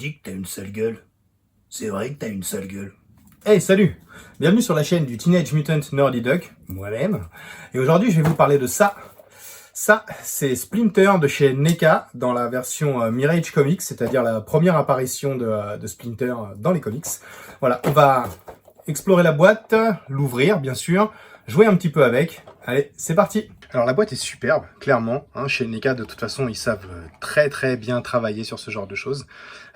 dis que t'as une sale gueule. C'est vrai que t'as une sale gueule. Hey, salut! Bienvenue sur la chaîne du Teenage Mutant Nerdy Duck, moi-même. Et aujourd'hui, je vais vous parler de ça. Ça, c'est Splinter de chez NECA dans la version Mirage Comics, c'est-à-dire la première apparition de Splinter dans les comics. Voilà, on va explorer la boîte, l'ouvrir, bien sûr, jouer un petit peu avec. Allez, c'est parti! Alors la boîte est superbe, clairement. Hein, chez NECA, de toute façon, ils savent très bien travailler sur ce genre de choses.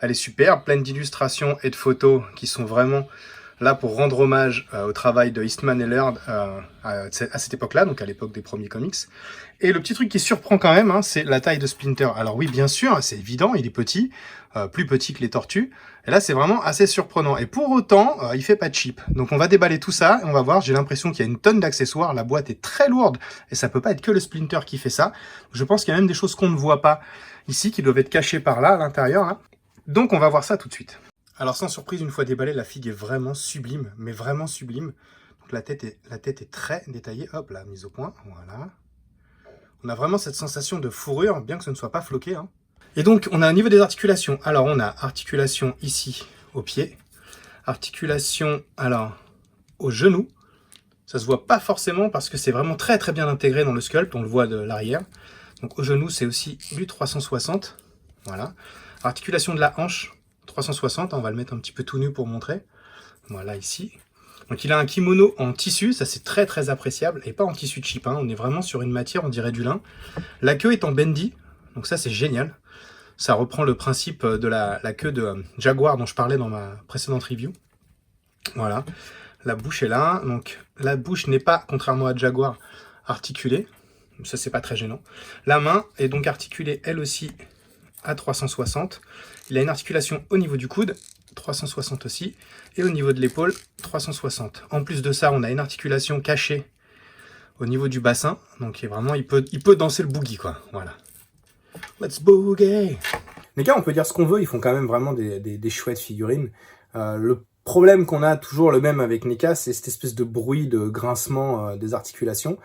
Elle est superbe, pleine d'illustrations et de photos qui sont vraiment là pour rendre hommage au travail de Eastman et Laird à cette époque-là, donc à l'époque des premiers comics. Et le petit truc qui surprend quand même, hein, c'est la taille de Splinter. Alors oui, bien sûr, c'est évident, il est petit, plus petit que les tortues. Et là, c'est vraiment assez surprenant. Et pour autant, il fait pas cheap. Donc on va déballer tout ça et on va voir. J'ai l'impression qu'il y a une tonne d'accessoires. La boîte est très lourde et ça peut pas être que le Splinter qui fait ça. Je pense qu'il y a même des choses qu'on ne voit pas ici, qui doivent être cachées par là, à l'intérieur. Là. Donc on va voir ça tout de suite. Alors sans surprise, une fois déballée, la figue est vraiment sublime, mais vraiment sublime. Donc la tête est très détaillée. Hop là, mise au point. Voilà. On a vraiment cette sensation de fourrure, bien que ce ne soit pas floqué. Hein. Et donc, on a au niveau des articulations. Alors, on a articulation ici, au pied. Articulation, alors, au genou. Ça se voit pas forcément parce que c'est vraiment très bien intégré dans le sculpt. On le voit de l'arrière. Donc, au genou, c'est aussi du 360. Voilà. Articulation de la hanche, 360. On va le mettre un petit peu tout nu pour montrer. Voilà, ici. Donc il a un kimono en tissu, ça c'est très appréciable, et pas en tissu cheap, hein. On est vraiment sur une matière, on dirait du lin. La queue est en bendy, donc ça c'est génial. Ça reprend le principe de la queue de Jaguar dont je parlais dans ma précédente review. Voilà, la bouche est là, donc la bouche n'est pas, contrairement à Jaguar, articulée. Ça c'est pas très gênant. La main est donc articulée elle aussi à 360. Il a une articulation au niveau du coude, 360 aussi, et au niveau de l'épaule, 360. En plus de ça, on a une articulation cachée au niveau du bassin, donc vraiment, il peut danser le boogie, quoi. Voilà. Let's boogie! Les gars, on peut dire ce qu'on veut, ils font quand même vraiment des chouettes figurines. Le problème qu'on a toujours le même avec NECA, c'est cette espèce de bruit, de grincement des articulations.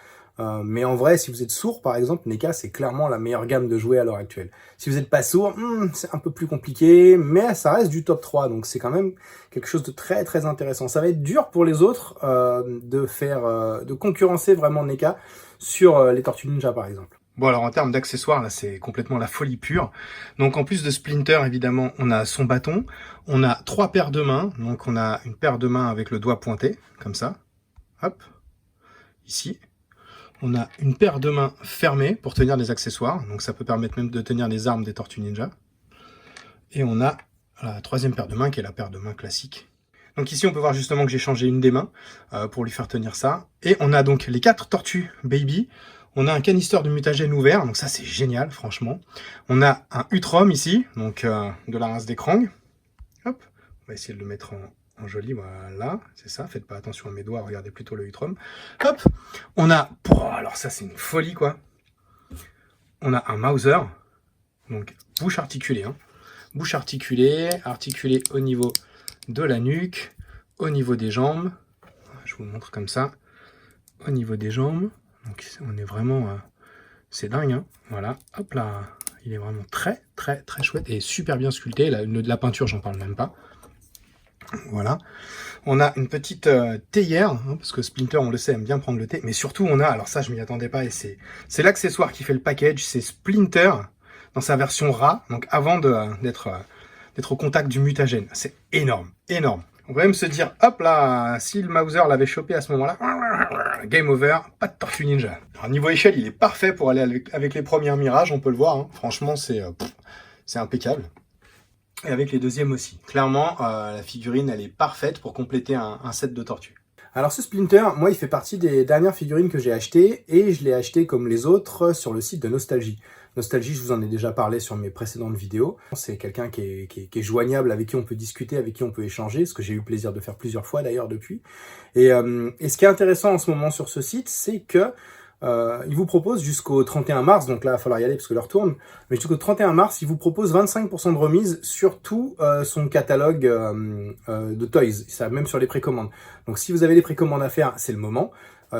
Mais en vrai, si vous êtes sourd, par exemple, NECA, c'est clairement la meilleure gamme de jouets à l'heure actuelle. Si vous n'êtes pas sourd, c'est un peu plus compliqué, mais ça reste du top 3, donc c'est quand même quelque chose de très intéressant. Ça va être dur pour les autres de concurrencer vraiment NECA sur les Tortues Ninja, par exemple. Bon, alors en termes d'accessoires, là, c'est complètement la folie pure. Donc en plus de Splinter, évidemment, on a son bâton, on a 3 paires de mains, donc on a une paire de mains avec le doigt pointé, comme ça, hop, ici. On a une paire de mains fermées pour tenir des accessoires, donc ça peut permettre même de tenir les armes des Tortues Ninja. Et on a la troisième paire de mains qui est la paire de mains classique. Donc ici on peut voir justement que j'ai changé une des mains pour lui faire tenir ça. Et on a donc les 4 Tortues Baby. On a un canister de mutagène ouvert, donc ça c'est génial franchement. On a un Utrom ici, donc de la race des Krang. Hop, on va essayer de le mettre en joli, voilà, c'est ça, faites pas attention à mes doigts, regardez plutôt le Utrom. Hop, on a, alors ça c'est une folie quoi, on a un Mauser, donc bouche articulée, hein. Bouche articulée au niveau de la nuque, au niveau des jambes, je vous montre comme ça, au niveau des jambes, donc on est vraiment, c'est dingue, hein. Voilà, hop là, il est vraiment très chouette et super bien sculpté, la peinture j'en parle même pas. Voilà, on a une petite théière, hein, parce que Splinter, on le sait, aime bien prendre le thé, mais surtout on a, alors ça je m'y attendais pas, et c'est l'accessoire qui fait le package, c'est Splinter dans sa version rat, donc avant d'être au contact du mutagène. C'est énorme. On va même se dire, hop là, si le Mauser l'avait chopé à ce moment-là, game over, pas de Tortue Ninja. Alors niveau échelle, il est parfait pour aller avec les premières mirages, on peut le voir, hein. Franchement c'est impeccable. Et avec les deuxièmes aussi. Clairement, la figurine, elle est parfaite pour compléter un set de tortues. Alors ce Splinter, moi, il fait partie des dernières figurines que j'ai achetées, et je l'ai acheté comme les autres sur le site de Nostalgie. Nostalgie, je vous en ai déjà parlé sur mes précédentes vidéos. C'est quelqu'un qui est joignable, avec qui on peut discuter, avec qui on peut échanger, ce que j'ai eu plaisir de faire plusieurs fois d'ailleurs depuis. Et ce qui est intéressant en ce moment sur ce site, c'est que il vous propose jusqu'au 31 mars, donc là il va falloir y aller parce que l'heure tourne, mais jusqu'au 31 mars, il vous propose 25% de remise sur tout son catalogue de toys, ça même sur les précommandes. Donc si vous avez des précommandes à faire, c'est le moment.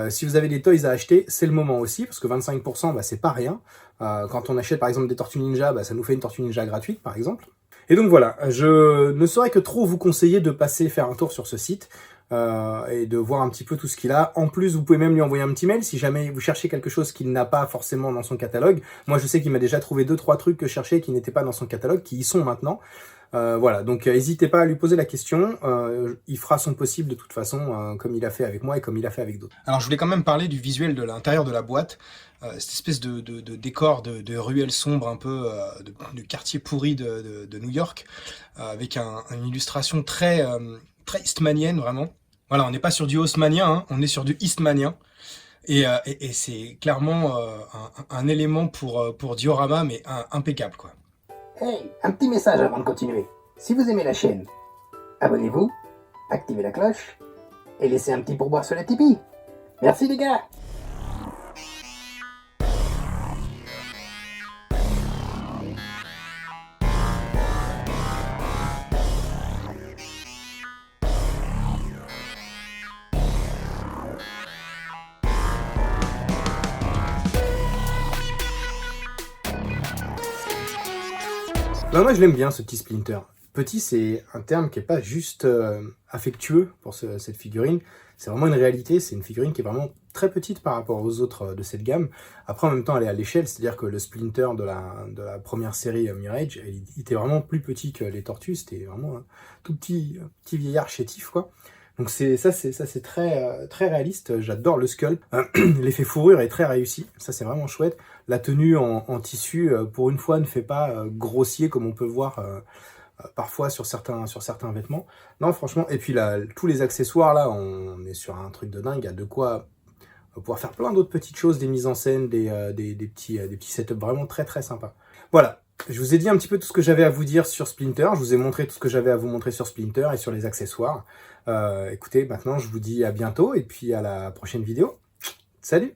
Si vous avez des toys à acheter, c'est le moment aussi, parce que 25%, c'est pas rien. Quand on achète par exemple des Tortues Ninja, ça nous fait une Tortue Ninja gratuite par exemple. Et donc voilà, je ne saurais que trop vous conseiller de passer faire un tour sur ce site et de voir un petit peu tout ce qu'il a. En plus, vous pouvez même lui envoyer un petit mail si jamais vous cherchez quelque chose qu'il n'a pas forcément dans son catalogue. Moi, je sais qu'il m'a déjà trouvé 2-3 trucs que je cherchais qui n'étaient pas dans son catalogue, qui y sont maintenant. Voilà, donc n'hésitez pas à lui poser la question, il fera son possible de toute façon, comme il a fait avec moi et comme il a fait avec d'autres. Alors je voulais quand même parler du visuel de l'intérieur de la boîte, cette espèce de décor de ruelle sombre un peu, de quartier pourri de New York, avec une illustration très eastmanienne vraiment. Voilà, on n'est pas sur du haussmannien, hein, on est sur du eastmannien. Et c'est clairement un élément pour diorama, mais impeccable quoi. Hey, un petit message avant de continuer. Si vous aimez la chaîne, abonnez-vous, activez la cloche et laissez un petit pourboire sur la Tipeee. Merci les gars. Ben moi je l'aime bien ce petit Splinter. Petit c'est un terme qui est pas juste affectueux pour cette figurine, c'est vraiment une réalité, c'est une figurine qui est vraiment très petite par rapport aux autres de cette gamme. Après en même temps elle est à l'échelle, c'est-à-dire que le Splinter de la première série Mirage, il était vraiment plus petit que les tortues, c'était vraiment un tout petit vieillard chétif quoi. Donc c'est très réaliste, j'adore le sculpt, l'effet fourrure est très réussi, ça c'est vraiment chouette. La tenue en tissu, pour une fois, ne fait pas grossier comme on peut le voir parfois sur certains vêtements. Non franchement, et puis là, tous les accessoires là, on est sur un truc de dingue, il y a de quoi pouvoir faire plein d'autres petites choses, des mises en scène, des petits setups vraiment très sympas. Voilà. Je vous ai dit un petit peu tout ce que j'avais à vous dire sur Splinter, je vous ai montré tout ce que j'avais à vous montrer sur Splinter et sur les accessoires. Écoutez, maintenant je vous dis à bientôt et puis à la prochaine vidéo. Salut!